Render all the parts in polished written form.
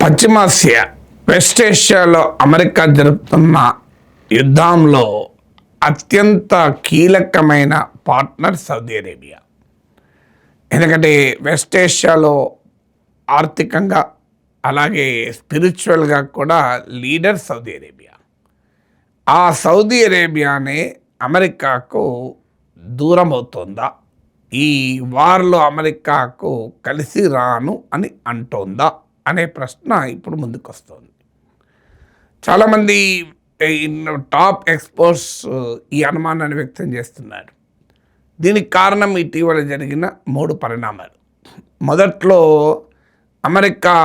పశ్చిమాసియా west ఏషియాలో America జరుపుతున్న యుద్ధంలో అత్యంత కీలకమైన పార్ట్నర్ సౌదీ అరేబియా. ఎందుకంటే వెస్ట్ ఏషియాలో ఆర్థికంగా అలాగే స్పిరిచువల్గా కూడా లీడర్ సౌదీ అరేబియా. ఆ సౌదీ అరేబియానే అమెరికాకు దూరం అవుతుందా, ఈ వార్లో అమెరికాకు కలిసి రాను అని అంటోందా అనే ప్రశ్న ఇప్పుడు ముందుకు వస్తుంది. చాలామంది టాప్ ఎక్స్పర్ట్స్ ఈ అనుమానాన్ని వ్యక్తం చేస్తున్నారు. దీనికి కారణం ఇటీవల జరిగిన 3 పరిణామాలు. మొదట్లో అమెరికా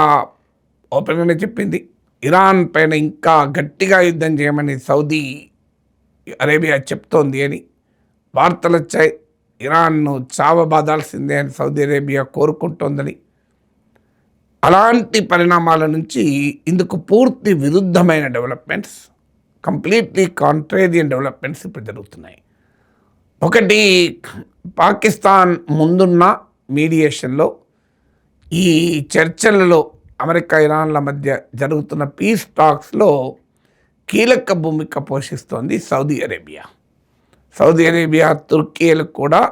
ఓపెన్గానే చెప్పింది, ఇరాన్ పైన ఇంకా గట్టిగా యుద్ధం చేయమని సౌదీ అరేబియా చెప్తోంది అని వార్తలు వచ్చాయి. ఇరాన్ను చావబాదాల్సిందే అని సౌదీ అరేబియా కోరుకుంటోందని. అలాంటి పరిణామాల నుంచి ఇందుకు పూర్తి విరుద్ధమైన డెవలప్మెంట్స్, కంప్లీట్లీ కాంట్రేరియన్ డెవలప్మెంట్స్ ఇప్పుడు జరుగుతున్నాయి. ఒకటి, పాకిస్తాన్ ముందున్న మీడియేషన్లో, ఈ చర్చలలో అమెరికా ఇరాన్ల మధ్య జరుగుతున్న పీస్ టాక్స్లో కీలక భూమిక పోషిస్తోంది సౌదీ అరేబియా. సౌదీ అరేబియా, తుర్కీలు కూడా,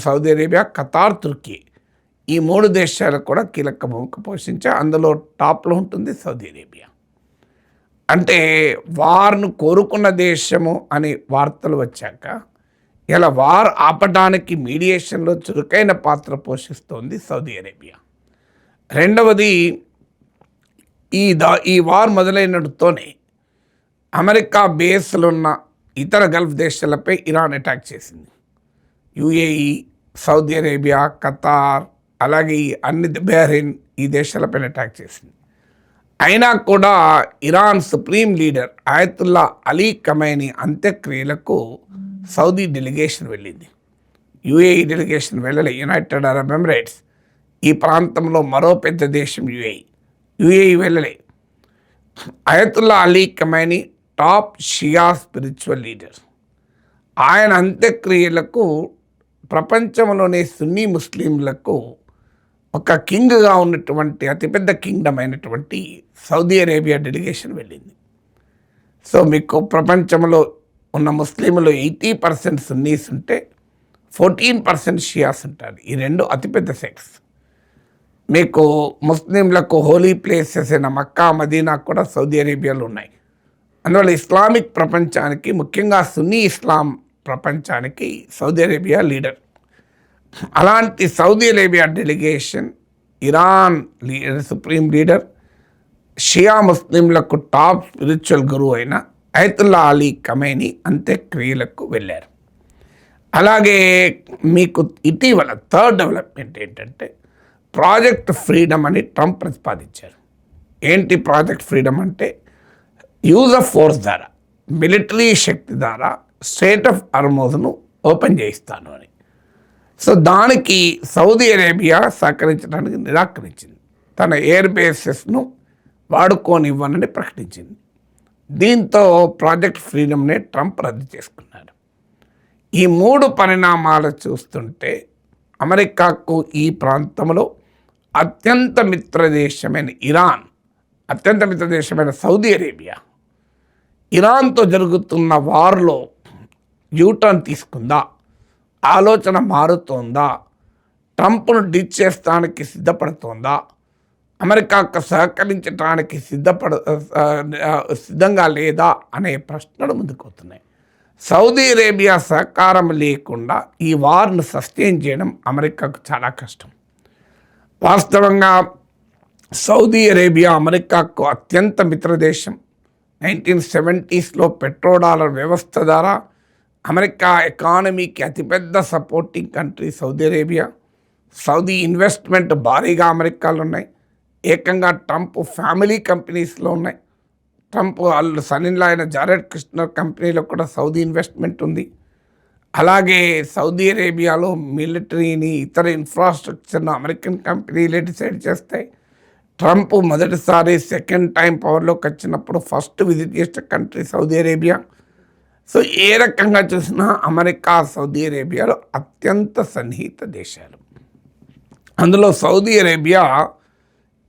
సౌదీ అరేబియా, ఖతార్, తుర్కీ, ఈ 3 దేశాలు కూడా కీలక భూమిక పోషించే, అందులో టాప్లో ఉంటుంది సౌదీ అరేబియా. అంటే వార్ను కోరుకున్న దేశము అని వార్తలు వచ్చాక ఇలా వార్ ఆపడానికి మీడియేషన్లో చురుకైన పాత్ర పోషిస్తోంది సౌదీ అరేబియా. రెండవది, ఈ వార్ మొదలైనతోనే అమెరికా బేస్లున్న ఇతర గల్ఫ్ దేశాలపై ఇరాన్ అటాక్ చేసింది. యుఏఈ, సౌదీ అరేబియా, ఖతార్, అలాగే అన్ని బహ్రెయిన్, ఈ దేశాలపైన అటాక్ చేసింది. అయినా కూడా Iran supreme leader Ayatollah Ali Khamenei అంత్యక్రియలకు సౌదీ డెలిగేషన్ వెళ్ళింది. యుఏఈ డెలిగేషన్ వెళ్ళలే. యునైటెడ్ అరబ్ ఎమిరేట్స్, ఈ ప్రాంతంలో మరో పెద్ద దేశం యుఏఈ వెళ్ళలే. Ayatollah Ali Khamenei top Shia spiritual leader. ఆయన అంత్యక్రియలకు ప్రపంచంలోనే సున్నీ ముస్లింలకు ఒక కింగ్గా ఉన్నటువంటి అతిపెద్ద కింగ్డమ్ అయినటువంటి సౌదీ అరేబియా డెలిగేషన్ వెళ్ళింది. సో మీకు ప్రపంచంలో ఉన్న ముస్లింలు 80% సున్నీస్ ఉంటే 14% షియాస్ ఉంటారు. ఈ 2 అతిపెద్ద సెక్ట్స్. మీకు ముస్లింలకు హోలీ ప్లేసెస్ అయిన మక్కా, మదీనా కూడా సౌదీ అరేబియాలో ఉన్నాయి. అందువల్ల ఇస్లామిక్ ప్రపంచానికి, ముఖ్యంగా సున్నీ ఇస్లాం ప్రపంచానికి సౌదీ అరేబియా లీడర్. అలాంటి Saudi Arabia delegation Iran supreme leader, Shia ముస్లింలకు టాప్ స్పిరిచువల్ గురువు అయిన ఆయతుల్లా అలీ ఖమైనీ అంత్యక్రియలకు వెళ్ళారు. అలాగే మీకు ఇటీవల థర్డ్ డెవలప్మెంట్ ఏంటంటే, ప్రాజెక్ట్ ఫ్రీడమ్ అని ట్రంప్ ప్రతిపాదించారు. ఏంటి ప్రాజెక్ట్ ఫ్రీడమ్ అంటే, యూజ్ ఆఫ్ ఫోర్స్ ద్వారా, మిలిటరీ శక్తి ద్వారా స్ట్రెయిట్ ఆఫ్ హార్మోజ్ను ఓపెన్ చేయిస్తాను అని. సో దానికి సౌదీ అరేబియా సహకరించడానికి నిరాకరించింది. తన ఎయిర్ బేసెస్ను వాడుకోనివ్వనని ప్రకటించింది. దీంతో ప్రాజెక్ట్ ఫ్రీడమ్ని ట్రంప్ రద్దు చేసుకున్నాడు. ఈ 3 పరిణామాలు చూస్తుంటే అమెరికాకు ఈ ప్రాంతంలో అత్యంత మిత్రదేశమైన ఇరాన్, అత్యంత మిత్రదేశమైన సౌదీ అరేబియా ఇరాన్తో జరుగుతున్న వార్లో యూటర్న్ తీసుకుందా, ఆలోచన మారుతోందా, ట్రంప్ను డిచ్ చేస్తానికి సిద్ధపడుతోందా, అమెరికాకు సహకరించడానికి సిద్ధంగా లేదా అనే ప్రశ్నలు ముందుకొస్తున్నాయి. సౌదీ అరేబియా సహకారం లేకుండా ఈ వార్ను సస్టైన్ చేయడం అమెరికాకు చాలా కష్టం. వాస్తవంగా సౌదీ అరేబియా అమెరికాకు అత్యంత మిత్రదేశం. 1970sలో పెట్రోడాలర్ వ్యవస్థ ద్వారా అమెరికా ఎకానమీకి అతిపెద్ద supporting country Saudi Arabia. Saudi investment భారీగా అమెరికాలో ఉన్నాయి. ఏకంగా ట్రంప్ ఫ్యామిలీ కంపెనీస్లో ఉన్నాయి. ట్రంప్ సన్నిలా అయిన జారెడ్ కుష్నర్ కంపెనీలో కూడా సౌదీ ఇన్వెస్ట్మెంట్ ఉంది. అలాగే సౌదీ అరేబియాలో మిలిటరీని, ఇతర ఇన్ఫ్రాస్ట్రక్చర్ను అమెరికన్ కంపెనీలే డిసైడ్ చేస్తాయి. ట్రంప్ మొదటిసారి సెకండ్ టైం పవర్లోకి వచ్చినప్పుడు ఫస్ట్ విజిట్ చేసిన కంట్రీ సౌదీ అరేబియా. సో ఏ రకంగా చూసినా అమెరికా, సౌదీ అరేబియాలో అత్యంత సన్నిహిత దేశాలు. అందులో సౌదీ అరేబియా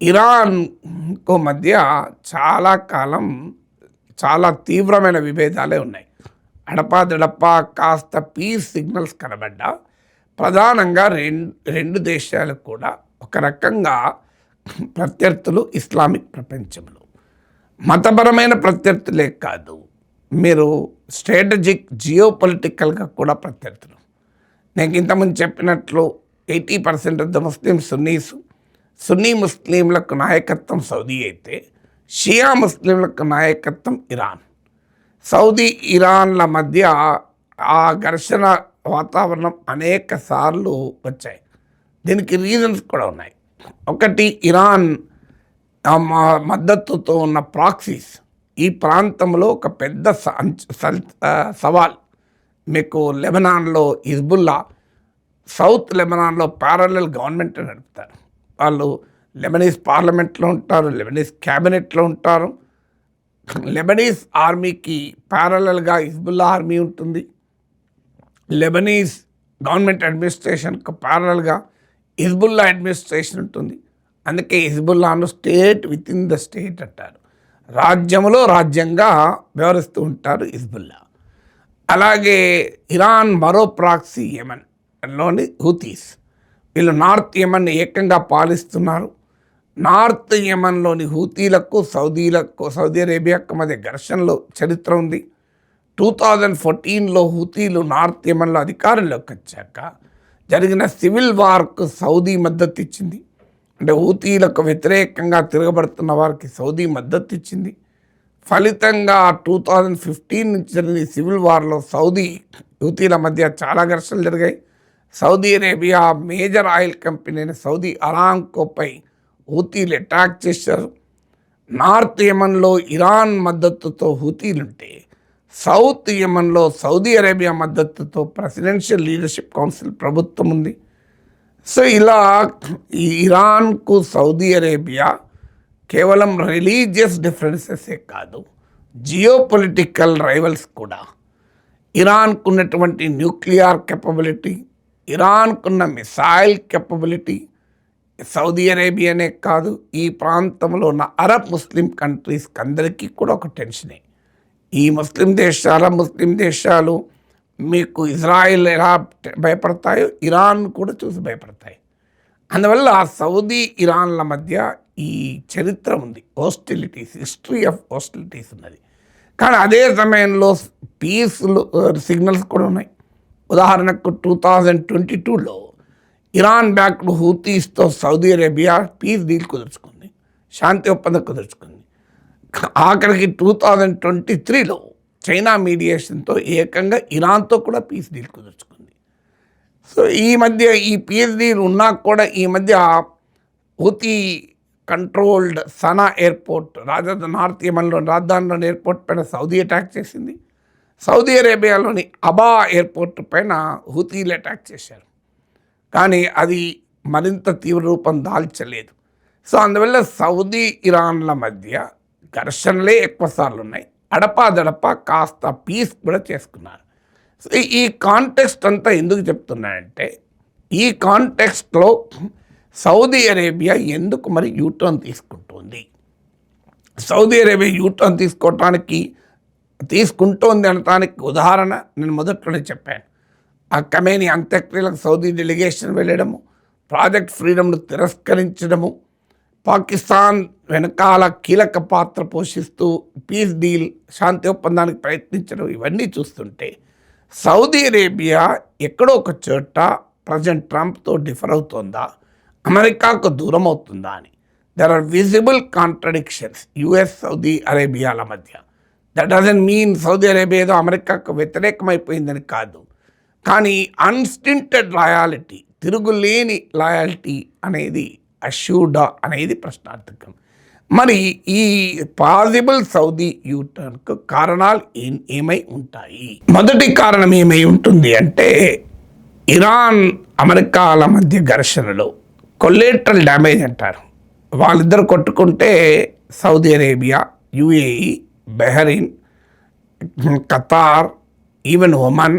ఇరాన్కు మధ్య చాలా కాలం చాలా తీవ్రమైన విభేదాలే ఉన్నాయి. అడపాదడపా కాస్త పీస్ సిగ్నల్స్ కనబడ్డా ప్రధానంగా రెండు దేశాలు కూడా ఒక రకంగా ప్రత్యర్థులు ఇస్లామిక్ ప్రపంచంలో. మతపరమైన ప్రత్యర్థులే కాదు, మీరు స్ట్రాటజిక్ జియోపొలిటికల్గా కూడా ప్రత్యర్థులు. నేను ఇంతకుముందు చెప్పినట్లు 80% ఆఫ్ ద ముస్లిం సున్నీ ముస్లింలకు నాయకత్వం సౌదీ అయితే, షియా ముస్లింలకు నాయకత్వం ఇరాన్. సౌదీ ఇరాన్ల మధ్య ఆ ఘర్షణ వాతావరణం అనేక సార్లు వచ్చాయి. దీనికి రీజన్స్ కూడా ఉన్నాయి. ఒకటి, ఇరాన్ మద్దతుతో ఉన్న ప్రాక్సీస్ ఈ ప్రాంతంలో ఒక పెద్ద సవాల్. మీకు లెబనాన్లో హిజ్బుల్లా సౌత్ లెబనాన్లో ప్యారలల్ గవర్నమెంట్ నడుపుతారు. వాళ్ళు లెబనీస్ పార్లమెంట్లో ఉంటారు, లెబనీస్ క్యాబినెట్లో ఉంటారు. లెబనీస్ ఆర్మీకి ప్యారలల్గా హిజ్బుల్లా ఆర్మీ ఉంటుంది. లెబనీస్ గవర్నమెంట్ అడ్మినిస్ట్రేషన్కు ప్యారలల్గా హిజ్బుల్లా అడ్మినిస్ట్రేషన్ ఉంటుంది. అందుకే హిజ్బుల్లాను state within the state అంటారు. రాజ్యంలో రాజ్యంగా వ్యవహరిస్తూ ఉంటారు హిజ్బుల్లా. అలాగే ఇరాన్ మరో ప్రాక్సీ యెమెన్లోని హూతీస్. వీళ్ళు నార్త్ యెమెన్ ఏకంగా పాలిస్తున్నారు. నార్త్ యెమెన్లోని హూతీలకు సౌదీ అరేబియాకు మధ్య ఘర్షణలో చరిత్ర ఉంది. 2014లో హూతీలు నార్త్ యెమెన్లో అధికారంలోకి వచ్చాక జరిగిన సివిల్ వార్కు సౌదీ మద్దతు ఇచ్చింది. అంటే హూతీలకు వ్యతిరేకంగా తిరగబడుతున్న వారికి సౌదీ మద్దతు ఇచ్చింది. ఫలితంగా 2015 నుంచి జరిగిన సివిల్ వార్లో హూతీల మధ్య చాలా ఘర్షణలు జరిగాయి. Saudi Arabia major oil company అయిన సౌదీ అరామ్కోపై హూతీలు అటాక్ చేశారు. నార్త్ యెమెన్లో ఇరాన్ మద్దతుతో హూతీలుంటే, సౌత్ యెమెన్లో సౌదీ అరేబియా మద్దతుతో ప్రెసిడెన్షియల్ లీడర్షిప్ కౌన్సిల్ ప్రభుత్వం ఉంది. సో ఇలా ఇరాన్కు సౌదీ అరేబియా కేవలం రిలీజియస్ డిఫరెన్సెసే కాదు, జియోపొలిటికల్ రైవల్స్ కూడా. ఇరాన్కు ఉన్నటువంటి న్యూక్లియర్ కెపబిలిటీ, ఇరాన్కున్న మిసైల్ కెపబిలిటీ సౌదీ అరేబియానే కాదు, ఈ ప్రాంతంలో ఉన్న అరబ్ ముస్లిం కంట్రీస్కి అందరికీ కూడా ఒక టెన్షనే. ఈ ముస్లిం దేశాలు మీకు ఇజ్రాయిల్ ఎలా భయపడతాయో ఇరాన్ కూడా చూసి భయపడతాయి. అందువల్ల సౌదీ ఇరాన్ల మధ్య ఈ చరిత్ర ఉంది, హిస్టరీ ఆఫ్ హాస్టిలిటీస్ ఉన్నది. కానీ అదే సమయంలో పీస్ సిగ్నల్స్ కూడా ఉన్నాయి. ఉదాహరణకు 2022లో ఇరాన్ బ్యాక్డ్ హూతీస్తో సౌదీ అరేబియా పీస్ డీల్ కుదుర్చుకుంది, శాంతి ఒప్పందం కుదుర్చుకుంది. ఆఖరికి 2023లో చైనా మీడియేషన్తో ఏకంగా ఇరాన్తో కూడా పీస్ డీల్ కుదుర్చుకుంది. సో ఈ మధ్య ఈ పీస్ డీల్ ఉన్నా కూడా ఈ మధ్య Houthi controlled Sanaa airport, north యెమెన్లోని రాజధానిలోని ఎయిర్పోర్ట్ పైన సౌదీ అటాక్ చేసింది. సౌదీ అరేబియాలోని అబా ఎయిర్పోర్ట్ పైన హూతీలు అటాక్ చేశారు. కానీ అది మరింత తీవ్ర రూపం దాల్చలేదు. సో అందువల్ల సౌదీ ఇరాన్ల మధ్య ఘర్షణలే ఎక్కువసార్లు ఉన్నాయి. అడపాదడపా కాస్త పీస్ కూడా చేసుకున్నారు. సో ఈ కాంటెక్స్ట్ అంతా ఎందుకు చెప్తున్నానంటే, ఈ కాంటెక్స్ట్లో సౌదీ అరేబియా ఎందుకు మరి యూటర్న్ తీసుకుంటుంది? సౌదీ అరేబియా యూటర్న్ తీసుకుంటోంది అనటానికి ఉదాహరణ నేను మొదట్లోనే చెప్పాను. ఆ ఖమేనీ అంత్యక్రియలకు సౌదీ డెలిగేషన్ వెళ్ళడము, ప్రాజెక్ట్ ఫ్రీడమ్ను తిరస్కరించడము, పాకిస్తాన్ వెనకాల కీలక పాత్ర పోషిస్తూ పీస్ డీల్ శాంతి ఒప్పందానికి ప్రయత్నించడం, ఇవన్నీ చూస్తుంటే సౌదీ అరేబియా ఎక్కడో ఒక చోట ప్రెసిడెంట్ ట్రంప్తో డిఫర్ అవుతుందా, అమెరికాకు దూరం అవుతుందా అని. There are visible contradictions US Saudi అరేబియాల మధ్య. That doesn't mean Saudi Arabia ఏదో అమెరికాకు వ్యతిరేకమైపోయిందని కాదు, కానీ అన్స్టింటెడ్ లాయాలిటీ, తిరుగులేని లాయాలిటీ అనేది అష్యూర్డా అనేది ప్రశ్నార్థకం. మరి ఈ పాసిబుల్ సౌదీ యూటర్న్కు కారణాలు ఏమై ఉంటాయి? మొదటి కారణం ఏమై ఉంటుంది అంటే, ఇరాన్ అమెరికాల మధ్య ఘర్షణలో కొలేటరల్ డ్యామేజ్ అంటారు. వాళ్ళిద్దరు కొట్టుకుంటే Saudi Arabia, UAE, Bahrain, Qatar, even Oman,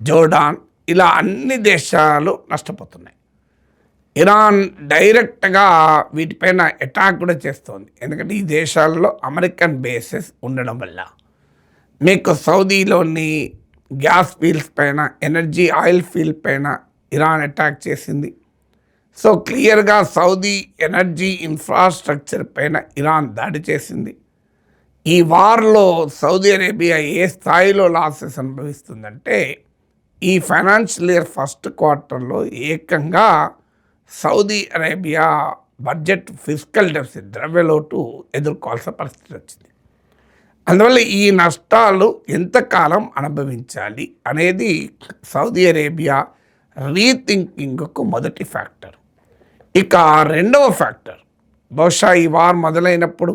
Jordan, ఇలా అన్ని దేశాలు నష్టపోతున్నాయి. ఇరాన్ డైరెక్ట్గా వీటిపైన అటాక్ కూడా చేస్తోంది. ఎందుకంటే ఈ దేశాల్లో అమెరికన్ బేసెస్ ఉండడం వల్ల మీకు సౌదీలోని గ్యాస్ ఫీల్డ్స్ పైన, ఎనర్జీ ఆయిల్ ఫీల్డ్ పైన ఇరాన్ అటాక్ చేసింది. సో క్లియర్గా సౌదీ ఎనర్జీ ఇన్ఫ్రాస్ట్రక్చర్ పైన ఇరాన్ దాడి చేసింది. ఈ వార్లో సౌదీ అరేబియా ఏ స్థాయిలో లాసెస్ అనుభవిస్తుందంటే ఈ ఫైనాన్షియల్ ఇయర్ ఫస్ట్ క్వార్టర్లో ఏకంగా Saudi Arabia budget fiscal deficit ద్రవ్యలోటు ఎదుర్కోవాల్సిన పరిస్థితి వచ్చింది. అందువల్ల ఈ నష్టాలు ఎంతకాలం అనుభవించాలి అనేది సౌదీ అరేబియా రీథింకింగ్కు మొదటి ఫ్యాక్టర్. ఇక రెండవ ఫ్యాక్టర్, బహుశా ఈ వార్ మొదలైనప్పుడు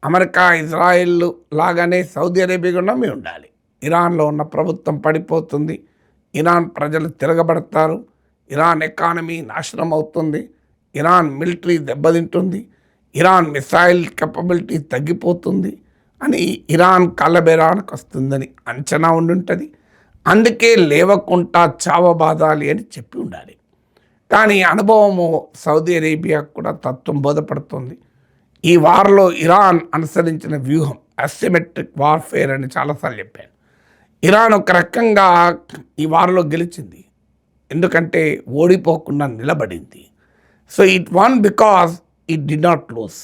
అమెరికా, ఇజ్రాయెల్ లాగానే సౌదీ అరేబియా కూడా ఉండాలి. ఇరాన్లో ఉన్న ప్రభుత్వం పడిపోతుంది, ఇరాన్ ప్రజలు తిరగబడతారు, ఇరాన్ ఎకానమీ నాశనం అవుతుంది, ఇరాన్ మిలిటరీ దెబ్బతింటుంది, ఇరాన్ మిసైల్ కెపబిలిటీ తగ్గిపోతుంది అని ఇరాన్ కళ్ళబెరానికి వస్తుందని అంచనా ఉండుంటుంది. అందుకే లేవకుండా చావబాదాలి అని చెప్పి ఉండాలి. కానీ అనుభవము సౌదీ అరేబియాకు కూడా తత్వం బోధపడుతుంది. ఈ వార్లో ఇరాన్ అనుసరించిన వ్యూహం అసిమెట్రిక్ వార్ఫేర్ అని చాలాసార్లు చెప్పాను. ఇరాన్ ఒక రకంగా ఈ వార్లో గెలిచింది, ఎందుకంటే ఓడిపోకుండా నిలబడింది. So it won because it did not lose.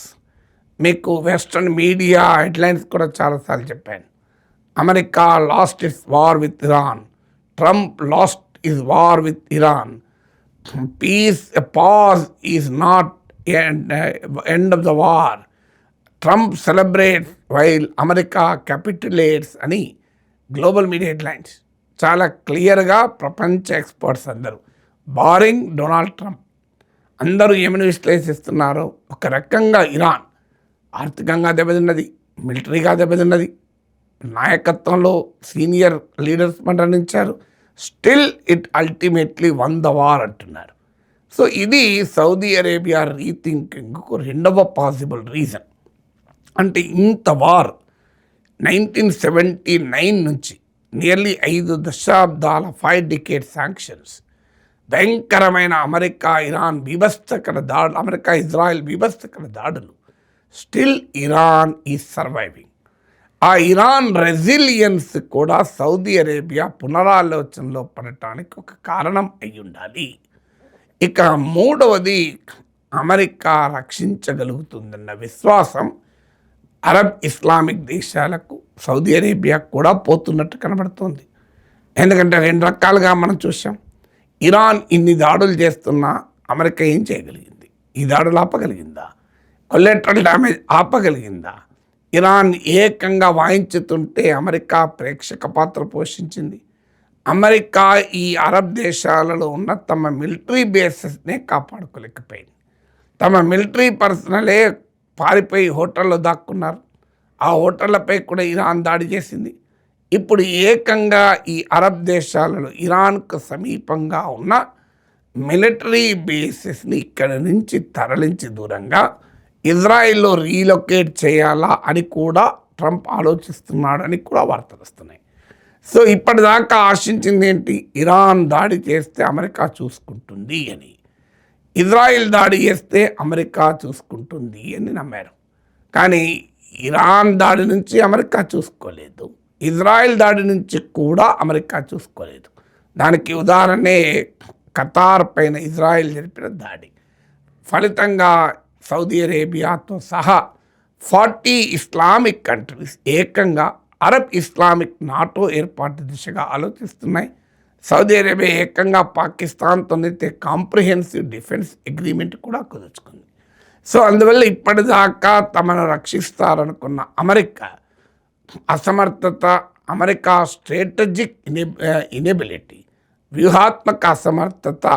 మీకు వెస్ట్రన్ మీడియా హెడ్లైన్స్ కూడా చాలాసార్లు చెప్పాను. America lost its war with Iran, Trump lost his war with Iran, peace pause is not end of the war, Trump celebrates while America capitulates అని global media headlines చాలా క్లియర్గా ప్రపంచ experts అందరూ barring Donald Trump అందరూ ఏమని విశ్లేషిస్తున్నారు, ఒక రకంగా Iran ఆర్థికంగా దెబ్బతిన్నది, మిలిటరీగా దెబ్బతిన్నది, నాయకత్వంలో సీనియర్ లీడర్స్ మరణించారు, still it ultimately one the war అంటున్నారు. సో ఇది సౌదీ అరేబియా రీథింకింగ్కు రెండవ పాసిబుల్ రీజన్. అంటే ఇంత వార్ 1979 నుంచి నియర్లీ 5 దశాబ్దాల 5 డికేడ్ శాంక్షన్స్, భయంకరమైన అమెరికా ఇరాన్ బీభత్సకర దాడులు, అమెరికా ఇజ్రాయెల్ బీభత్సకర దాడులు, స్టిల్ ఇరాన్ ఈజ్ సర్వైవింగ్. ఆ ఇరాన్ రెసిలియన్స్ కూడా సౌదీ అరేబియా పునరాలోచనలో పడటానికి ఒక కారణం అయి ఉండాలి. ఇక మూడవది, అమెరికా రక్షించగలుగుతుందన్న విశ్వాసం అరబ్ ఇస్లామిక్ దేశాలకు, సౌదీ అరేబియా కూడా పోతున్నట్టు కనబడుతుంది. ఎందుకంటే 2 రకాలుగా మనం చూసాం. ఇరాన్ ఇన్ని దాడులు చేస్తున్నా అమెరికా ఏం చేయగలిగింది? ఈ దాడులు ఆపగలిగిందా? కొలెటరల్ డ్యామేజ్ ఆపగలిగిందా? ఇరాన్ ఏకంగా వాయించుతుంటే అమెరికా ప్రేక్షక పాత్ర పోషించింది. అమెరికా ఈ అరబ్ దేశాలలో ఉన్న తమ మిలిటరీ బేసెస్నే కాపాడుకోలేకపోయింది. తమ మిలిటరీ పర్సనలే పారిపోయి హోటల్లో దాక్కున్నారు. ఆ హోటళ్లపై కూడా ఇరాన్ దాడి చేసింది. ఇప్పుడు ఏకంగా ఈ అరబ్ దేశాలలో ఇరాన్కు సమీపంగా ఉన్న మిలిటరీ బేసెస్ని ఇక్కడి నుంచి తరలించి దూరంగా ఇజ్రాయిల్లో రీలొకేట్ చేయాలా అని కూడా ట్రంప్ ఆలోచిస్తున్నాడని కూడా వార్తలు వస్తున్నాయి. సో ఇప్పటిదాకా ఆశించింది ఏంటి? ఇరాన్ దాడి చేస్తే అమెరికా చూసుకుంటుంది అని, ఇజ్రాయిల్ దాడి చేస్తే అమెరికా చూసుకుంటుంది అని నమ్మారు. కానీ ఇరాన్ దాడి నుంచి అమెరికా చూసుకోలేదు, ఇజ్రాయిల్ దాడి నుంచి కూడా అమెరికా చూసుకోలేదు. దానికి ఉదాహరణే ఖతార్ పైన ఇజ్రాయిల్ జరిపిన దాడి. ఫలితంగా సౌదీ అరేబియాతో సహా 40 ఇస్లామిక్ కంట్రీస్ ఏకంగా అరబ్ ఇస్లామిక్ నాటో ఏర్పాటు దిశగా ఆలోచిస్తున్నాయి. సౌదీ అరేబియా ఏకంగా పాకిస్తాన్తోనైతే కాంప్రిహెన్సివ్ డిఫెన్స్ అగ్రిమెంట్ కూడా కుదుర్చుకుంది. సో అందువల్ల ఇప్పటిదాకా తమను రక్షిస్తారనుకున్న అమెరికా అసమర్థత, అమెరికా స్ట్రాటజిక్ ఇనెబిలిటీ, వ్యూహాత్మక అసమర్థత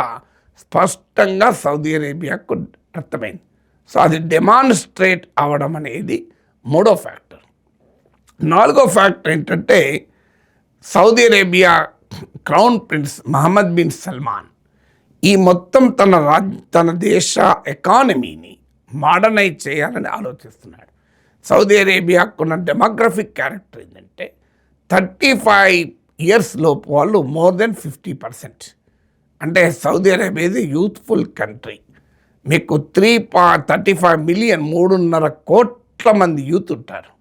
స్పష్టంగా సౌదీ అరేబియాకు అర్థమైంది. సో అది డెమాన్స్ట్రేట్ అవ్వడం అనేది మూడో ఫ్యాక్టర్. నాలుగో ఫ్యాక్టర్ ఏంటంటే Saudi Arabia crown prince Mohammed bin Salman ఈ మొత్తం తన దేశ ఎకానమీని మోడర్నైజ్ చేయాలని ఆలోచిస్తున్నాడు. సౌదీ అరేబియాకున్న డెమోగ్రఫిక్ క్యారెక్టర్ ఏంటంటే 35 years లోపు వాళ్ళు మోర్ దెన్ 50%, అంటే సౌదీ అరేబియా ఇది యూత్ఫుల్ కంట్రీ. మీకు 3.35 మిలియన్ 3.5 కోట్ల మంది యూత్ ఉంటారు.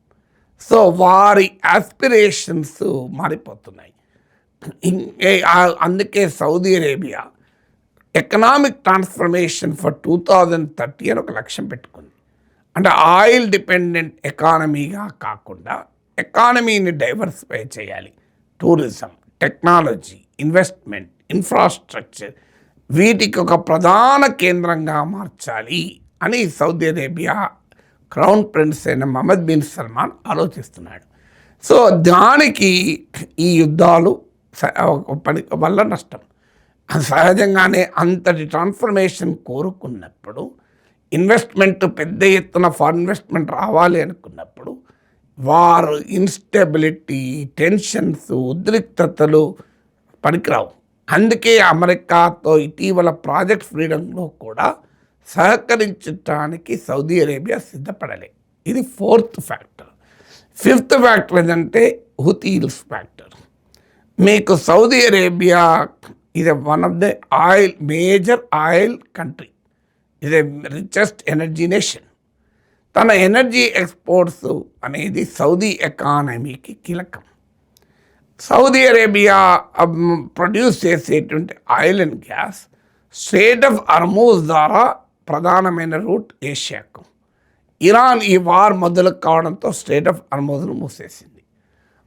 సో వారి ఆస్పిరేషన్స్ మారిపోతున్నాయి. అందుకే Saudi Arabia economic transformation for 2030 అని ఒక లక్ష్యం పెట్టుకుంది. అంటే ఆయిల్ డిపెండెంట్ ఎకానమీగా కాకుండా ఎకానమీని డైవర్సిఫై చేయాలి. టూరిజం, టెక్నాలజీ, ఇన్వెస్ట్మెంట్, ఇన్ఫ్రాస్ట్రక్చర్ వీటికి ఒక ప్రధాన కేంద్రంగా మార్చాలి అని సౌదీ అరేబియా క్రౌన్ ప్రిన్స్ అయిన మహమ్మద్ బిన్ సల్మాన్ ఆలోచిస్తున్నాడు. సో దానికి ఈ యుద్ధాలు పని వల్ల నష్టం. సహజంగానే అంతటి ట్రాన్స్ఫర్మేషన్ కోరుకున్నప్పుడు ఇన్వెస్ట్మెంట్ పెద్ద ఎత్తున ఫారెన్ ఇన్వెస్ట్మెంట్ రావాలి అనుకున్నప్పుడు వారు ఇన్స్టెబిలిటీ, టెన్షన్స్, ఉద్రిక్తతలు పనికిరావు. అందుకే అమెరికాతో ఇటీవల ప్రాజెక్ట్ ఫ్రీడమ్లో కూడా సహకరించడానికి సౌదీ అరేబియా సిద్ధపడలే. ఇది 4th ఫ్యాక్టర్. 5th ఫ్యాక్టర్ ఏంటంటే హుతీస్ ఫ్యాక్టర్. మీకు సౌదీ అరేబియా ఇది one of the major oil country, ఇది రిచెస్ట్ ఎనర్జీ నేషన్. తన ఎనర్జీ ఎక్స్పోర్ట్స్ అనేది సౌదీ ఎకానమీకి కీలకం. సౌదీ అరేబియా ప్రొడ్యూస్ చేసేటువంటి oil and gas strait of Hormuz ద్వారా ప్రధానమైన రూట్ ఏషియాకు. ఇరాన్ ఈ వార్ మొదలు కావడంతో స్ట్రెయిట్ ఆఫ్ హార్మూజ్ను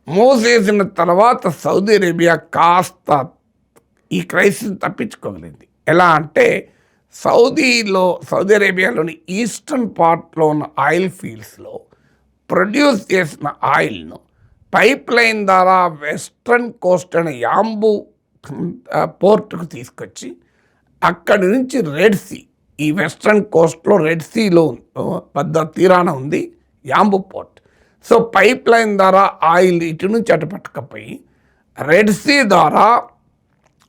మూసేసిన తర్వాత సౌదీ అరేబియా కాస్త ఈ క్రైసిస్ తప్పించుకోగలిగింది. ఎలా అంటే సౌదీ అరేబియాలోని ఈస్టర్న్ పార్ట్లో ఉన్న ఆయిల్ ఫీల్డ్స్లో ప్రొడ్యూస్ చేసిన ఆయిల్ను పైప్ లైన్ ద్వారా వెస్ట్రన్ కోస్ట్ అనే యాంబు పోర్టుకు తీసుకొచ్చి అక్కడి నుంచి రెడ్ సీ, ఈ వెస్ట్రన్ కోస్ట్లో రెడ్ సీలో పెద్ద తీరాన ఉంది యాంబు పోర్ట్. సో పైప్ లైన్ ద్వారా ఆయిల్ ఇటు నుంచి అటు పట్టుకపోయి రెడ్ సీ ద్వారా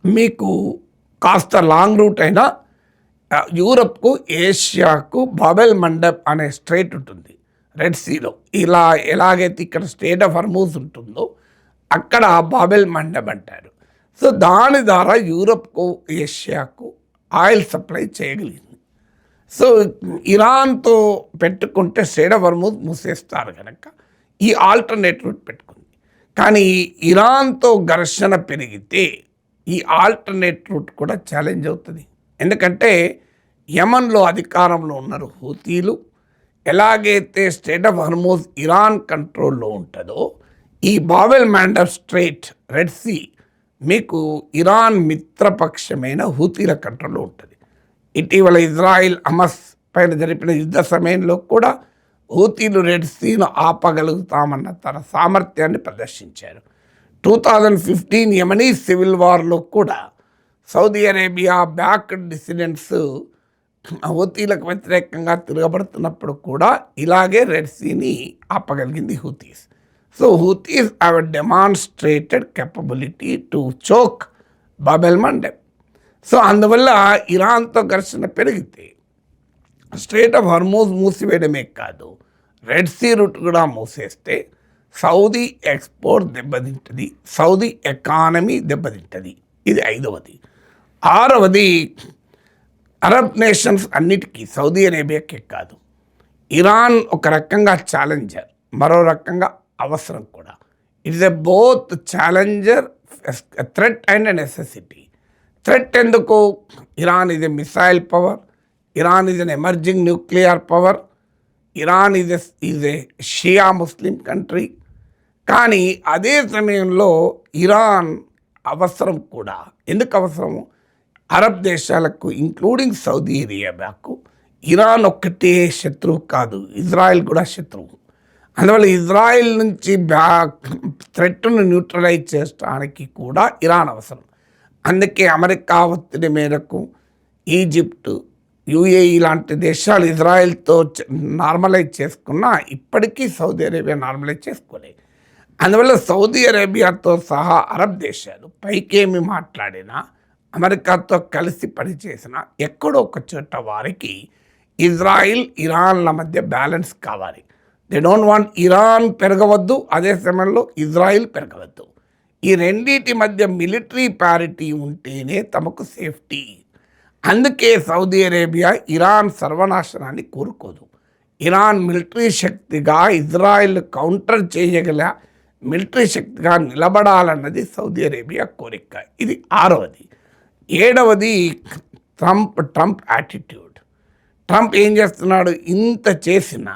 మీకు కాస్త లాంగ్ రూట్ అయినా యూరప్కు, ఏషియాకు బాబెల్ మండబ్ అనే స్ట్రైట్ ఉంటుంది రెడ్ సీలో. ఇలా ఎలాగైతే ఇక్కడ స్ట్రెయిట్ ఆఫ్ హార్మూజ్ ఉంటుందో అక్కడ బాబెల్ మండబ్ అంటారు. సో దాని ద్వారా యూరప్కు, ఏషియాకు ఆయిల్ సప్లై చేయగలిగింది. సో ఇరాన్తో పెట్టుకుంటే స్ట్రెయిట్ ఆఫ్ హార్మూజ్ మూసేస్తారు కనుక ఈ ఆల్టర్నేట్ రూట్ పెట్టుకుంది. కానీ ఇరాన్తో ఘర్షణ పెరిగితే ఈ ఆల్టర్నేట్ రూట్ కూడా ఛాలెంజ్ అవుతుంది. ఎందుకంటే యమన్లో అధికారంలో ఉన్నారు హూతీలు. ఎలాగైతే స్ట్రెయిట్ ఆఫ్ హార్మూజ్ ఇరాన్ కంట్రోల్లో ఉంటుందో ఈ బాబెల్ మండబ్ స్ట్రైట్, రెడ్ సీ మీకు ఇరాన్ మిత్రపక్షమైన హూతీల కంట్రోల్లో ఉంటుంది. ఇటీవల ఇజ్రాయిల్ హమస్ పైన జరిపిన యుద్ధ సమయంలో కూడా హూతీలు రెడ్ సీను ఆపగలుగుతామన్న తన సామర్థ్యాన్ని ప్రదర్శించారు. 2015 యమనీ సివిల్ వార్లో కూడా సౌదీ అరేబియా బ్యాక్ డిసిడెంట్స్ హూతీలకు వ్యతిరేకంగా తిరగబడుతున్నప్పుడు కూడా ఇలాగే రెడ్ సీని ఆపగలిగింది Houthis. So Houthis have demonstrated capability to choke Bab el Mandeb. So అందువల్ల ఇరాన్తో ఘర్షణ పెరిగితే స్ట్రెయిట్ ఆఫ్ హార్మూజ్ మూసివేయడమే కాదు, రెడ్ సీ రూట్ కూడా మూసేస్తే సౌదీ ఎక్స్పోర్ట్ దెబ్బతింటుంది, సౌదీ ఎకానమీ దెబ్బతింటుంది. ఇది 5వది. 6వది అరబ్ నేషన్స్ అన్నిటికీ, సౌదీ అరేబియాకే కాదు, ఇరాన్ ఒక రకంగా ఛాలెంజర్, మరో రకంగా అవసరం కూడా. It is a both challenger, threat and necessity. Threat ఎందుకు? Iran is a missile power, Iran is an emerging nuclear power, Iran is a Shia Muslim country. కానీ అదే సమయంలో ఇరాన్ అవసరం కూడా. ఎందుకు అవసరము? అరబ్ దేశాలకు ఇంక్లూడింగ్ సౌదీ అరేబియాకు ఇరాన్ ఒక్కటే శత్రువు కాదు, ఇజ్రాయెల్ కూడా శత్రువు. అందువల్ల ఇజ్రాయెల్ నుంచి థ్రెట్ను న్యూట్రలైజ్ చేయడానికి కూడా ఇరాన్ అవసరం. అందుకే అమెరికా ఒత్తిడి మేరకు ఈజిప్ట్, యుఏఈ లాంటి దేశాలు ఇజ్రాయెల్తో నార్మలైజ్ చేసుకున్నా ఇప్పటికీ సౌదీ అరేబియా నార్మలైజ్ చేసుకోలేదు. అందువల్ల సౌదీ అరేబియాతో సహా అరబ్ దేశాలు పైకేమి మాట్లాడినా, అమెరికాతో కలిసి పనిచేసినా ఎక్కడో ఒక చోట వారికి ఇజ్రాయిల్, ఇరాన్ల మధ్య బ్యాలెన్స్ కావాలి. దే డోంట్ వాంట్ ఇరాన్ పెరగవద్దు, అదే సమయంలో ఇజ్రాయిల్ పెరగవద్దు. ఈ రెండిటి మధ్య మిలిటరీ ప్యారిటీ ఉంటేనే తమకు సేఫ్టీ. అందుకే సౌదీ అరేబియా ఇరాన్ సర్వనాశనాన్ని కోరుకోదు. ఇరాన్ మిలిటరీ శక్తిగా ఇజ్రాయెల్ కౌంటర్ చేయగల మిలిటరీ శక్తిగా నిలబడాలన్నది సౌదీ అరేబియా కోరిక. ఇది 6వది. 7వది ట్రంప్ యాటిట్యూడ్. ట్రంప్ ఏం చేస్తున్నాడు? ఇంత చేసిన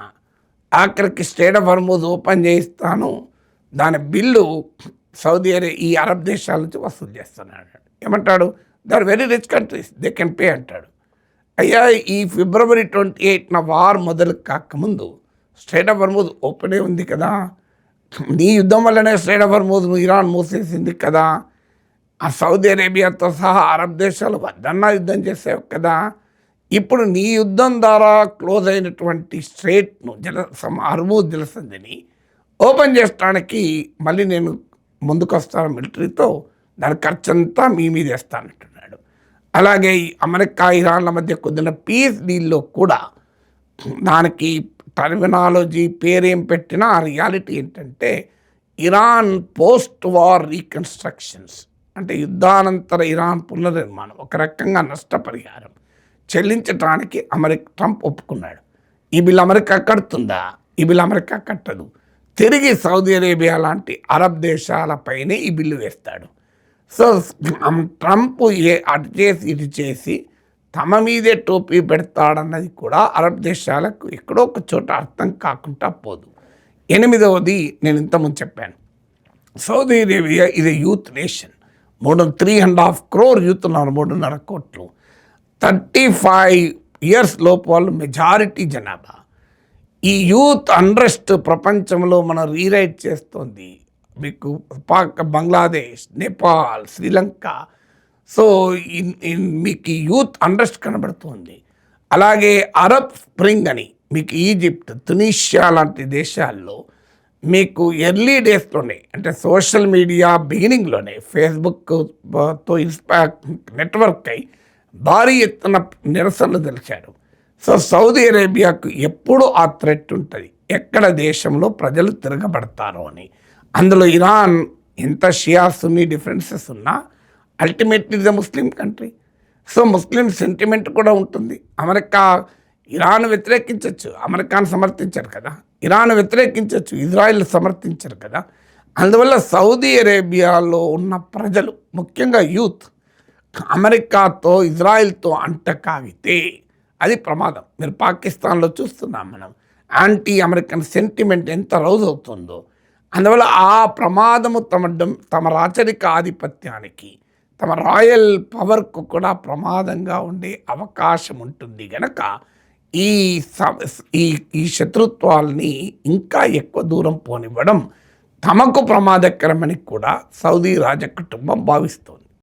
ఆఖరికి స్టేట్ ఆఫ్ హర్మూజ్ ఓపెన్ చేయిస్తాను, దాని బిల్లు ఈ అరబ్ దేశాల నుంచి వసూలు చేస్తున్నాడు. ఏమంటాడు? They are very rich countries, they can pay అంటాడు. అయ్యా, ఈ February 28న వార్ మొదలు కాకముందు స్టేట్ ఆఫ్ హర్మూజ్ ఓపెనే ఉంది కదా. నీ యుద్ధం వల్లనే స్టేట్ ఆఫ్ హర్మూజ్ను ఇరాన్ మూసేసింది కదా. ఆ సౌదీ అరేబియాతో సహా అరబ్ దేశాలు వద్దన్నా యుద్ధం చేసేవి కదా. ఇప్పుడు నీ యుద్ధం ద్వారా క్లోజ్ అయినటువంటి స్ట్రేట్ను హర్మూజ్ జలసంధిని ఓపెన్ చేయడానికి మళ్ళీ నేను ముందుకు వస్తాను మిలిటరీతో, దాని ఖర్చంతా మీ మీద వేస్తానంటున్నాడు. అలాగే అమెరికా ఇరాన్ల మధ్య కుదిరిన పీస్ డీల్లో కూడా దానికి టర్మినాలజీ పేరేం పెట్టినా ఆ రియాలిటీ ఏంటంటే ఇరాన్ పోస్ట్ వార్ రీకన్స్ట్రక్షన్స్, అంటే యుద్ధానంతర ఇరాన్ పునర్నిర్మాణం, ఒక రకంగా నష్టపరిహారం చెల్లించడానికి ట్రంప్ ఒప్పుకున్నాడు. ఈ బిల్ అమెరికా కడుతుందా? ఈ బిల్ అమెరికా కట్టదు. తిరిగి సౌదీ అరేబియా లాంటి అరబ్ దేశాలపైనే ఈ బిల్లు వేస్తాడు. సో ట్రంప్ అటు చేసి ఇటు చేసి తమ మీదే టోపీ పెడతాడన్నది కూడా అరబ్ దేశాలకు ఎక్కడో ఒక చోట అర్థం కాకుండా పోదు. 8వది నేను ఇంతకుముందు చెప్పాను, సౌదీ అరేబియా ఇది యూత్ నేషన్. 3.5 crore యూత్ ఉన్నారు, 3.5 కోట్లు. 35 years లోపు వాళ్ళు మెజారిటీ జనాభా. ఈ యూత్ అన్రెస్ట్ ప్రపంచంలో మనం రీరైట్ చేస్తుంది. మీకు బంగ్లాదేశ్, నేపాల్, శ్రీలంక, సో మీకు ఈ యూత్ అన్రెస్ట్ కనబడుతుంది. అలాగే అరబ్ స్ప్రింగ్ అని మీకు ఈజిప్ట్, తునీషియా లాంటి దేశాల్లో మీకు ఎర్లీ డేస్లోనే, అంటే సోషల్ మీడియా బిగినింగ్లోనే ఫేస్బుక్తో నెట్వర్క్ అయి భారీ ఎత్తున నిరసనలు తెలిచారు. సో సౌదీ అరేబియాకు ఎప్పుడు ఆ థ్రెట్ ఉంటుంది, ఎక్కడ దేశంలో ప్రజలు తిరగబడతారో అని. అందులో ఇరాన్ ఎంత షియా సున్నీ డిఫరెన్సెస్ ఉన్నా ultimately the Muslim country. So Muslim sentiment కూడా ఉంటుంది. అమెరికా ఇరాన్ వ్యతిరేకించవచ్చు, అమెరికాను సమర్థించారు కదా. ఇరాన్ వ్యతిరేకించవచ్చు, ఇజ్రాయెల్ సమర్థించారు కదా. అందువల్ల సౌదీ అరేబియాలో ఉన్న ప్రజలు, ముఖ్యంగా యూత్, అమెరికాతో ఇజ్రాయెల్తో అంటకాగితే అది ప్రమాదం. మీరు పాకిస్తాన్లో చూస్తున్నాం మనం, యాంటీ అమెరికన్ సెంటిమెంట్ ఎంత రౌజ్ అవుతుందో. అందువల్ల ఆ ప్రమాదము తమ రాచరిక ఆధిపత్యానికి, తమ రాయల్ పవర్కు కూడా ప్రమాదంగా ఉండే అవకాశం ఉంటుంది. గనక ఈ శత్రుత్వాల్ని ఇంకా ఎక్కువ దూరం పోనివ్వడం తమకు ప్రమాదకరమని కూడా సౌదీ రాజకుటుంబం భావిస్తుంది.